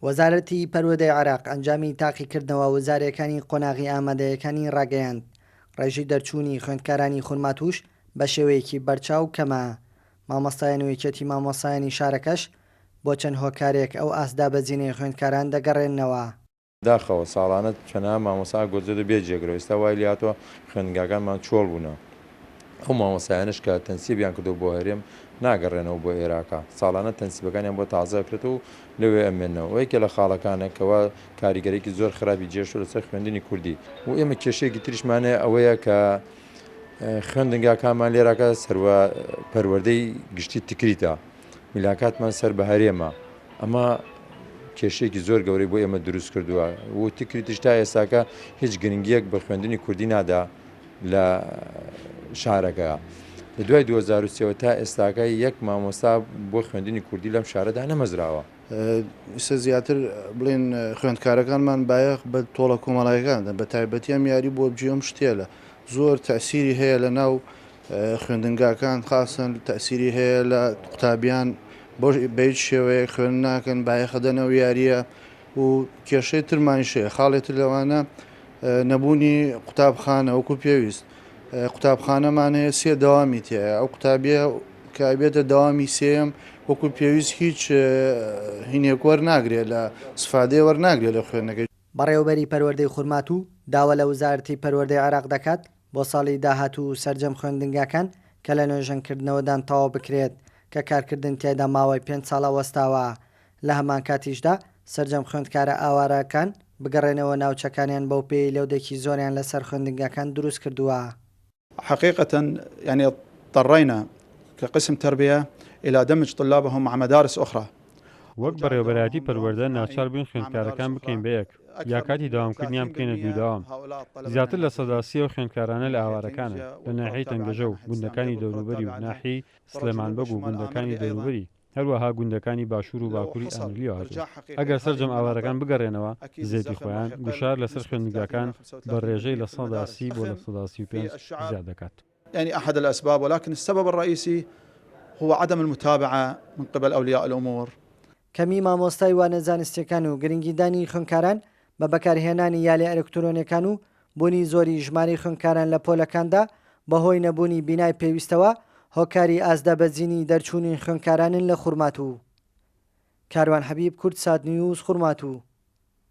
وەزارەتی پەروەردەی عێراق ئەنجامی تاقیکردنەوە وەزارەکانی قۆناغی ئامادەیەکانی ڕاگەیاند. ڕێژەی دەرچوونی خوێندکارانی خورماتووش بە شێوەیەکی بەرچاو کەمە. مامۆستایان و یەکێتی مامۆستایانی شارەکەش بۆ چەند هۆکارێک ئەو ئاسدابەزینەی خوێندکاران دەگەڕێنەوە. داخەوە ساڵانە چەنا مامۆسا گۆزێ بێت جێگرەوە ئێستا وای لاتەوە خوێندنگاکانمان چۆڵ بوونەوە. ئەو مامۆسایانش کە تەنسیبیان کردو بۆ هەرێم ناگەڕێنەوە بۆ عێراقا. ساڵانە تەنسیبەکانیان بۆ تازەکرێت و لەوێ ئەمێنەوە. یەکێ لە خاڵەکانێکەوە کاریگەرێکی زۆر خراپی جێشو لەسەر خوێندنی کوردی و ئێمە کێشەیەکی تریشمانەیە ئەوەیە کە خوێندنگاکانمان لێراکە سەروە پەروەردەی گشتی تکریتە میلاکاتمان سەر بە هەرێمە. ئەمە کێشەیەکی زۆر گەورەی بۆ ئێمە دروست کردووە و تکریتش تا ئێستاکە هیچ گرنگیەک بە خوێندنی کوردی نادا لە شارەکە. لە دوای 2023 تا ئێستاکە یەک مامۆستا بۆ خوێندنی کوردی لەم شارەدا نەمەزراوە. ئێستا زیاتر بڵێن خوێندکارەکانمان بایەخ بە تۆڵە کۆمەڵایەکاندا بە تایبەتیان یاری بۆ بجێم شتێلە زۆر تەسیری هەیە لە ناو خوێندنگاکان خاصن تەسیری هەیە لە قوتابیان بۆ بەیت شێوەیە خوێن ناکەن بایەخەدەنەوە یاریە و کێشەی ترمانیشەیە خاڵێتر لەوانە نەبوونی قوتابخانە وەکو پێویست. قوتابخانەمان هەیە سێ داوامی تایە ئەو قوتابیە کابێتە داوامی سێم وەکو پێویست هیچ هینێک وەرناگرێت لە سفادەیە وەرناگرێت لە خوێندنەکەی. بەڕێوەبەری پەروەردەی خورماتوو داوا لە وەزارەتی پەروەردەی عێراق دەکات بۆ ساڵی داهاتوو سەرجەم خوێندنگاکان کە لە نوێژەنکردنەوەدان تەواو بکرێت کە کارکردن تێدا ماوەی 5 ساڵە وەستاوە. لە هەمان کاتیشدا سەرجەم خوێندکارە ئاوارەکان بگەڕێنەوە ناوچەکانیان بەو پێی لەودێکی زۆریان لەسەر خوێندنگاکان دروست کردووە. حقيقة يعني اضطرينا كقسم تربية إلى دمج طلابهم مع مدارس أخرى. وەک بەڕێوەبەرایەتی پەروەردە ناچار بووین خوێندکارەکان بکەین بەیەک یا کاتی داوامکردنیان بکەینە دووداوام. زیاتر لە سەداسی و خوێندکارانە لە ئاوارەکانە لە ناحیەی تەنگەژە و گوندەکانی دەوروبەری و ناحیەی سلێمانبەگ و گوندەکانی دەوروبەری هەروەها گوندەکانی باشوور و باکووری ئەنگلیەوە هاتووە. ئەگەر سەرجەم ئاوارەکان بگەڕێنەوە زێتی خۆیان گوشار لەسەر خوێندنگاکان بە ڕێژەی لە 130 بۆ لە 135 زیاد دەکات. يعني أحد الأسباب ولكن السبب الرئيسي هو عدم المتابعة من قبل أولياء الأمور. کەمی مامۆستای وانە زانستیەکان و گرنگیدانی خوێندکاران بە بەکارهێنانی یالی ئەلکترۆنیەکان و بوونی زۆری ژماری خوێندکاران لە پۆلەکاندا بەهۆی نەبوونی بینای پێویستەوە هۆکاری ئاسدابەزینی دەرچوونی خوێندکارانن لە خورماتوو. کاروان حەبیب، کوردسات، نیوز، خورماتوو.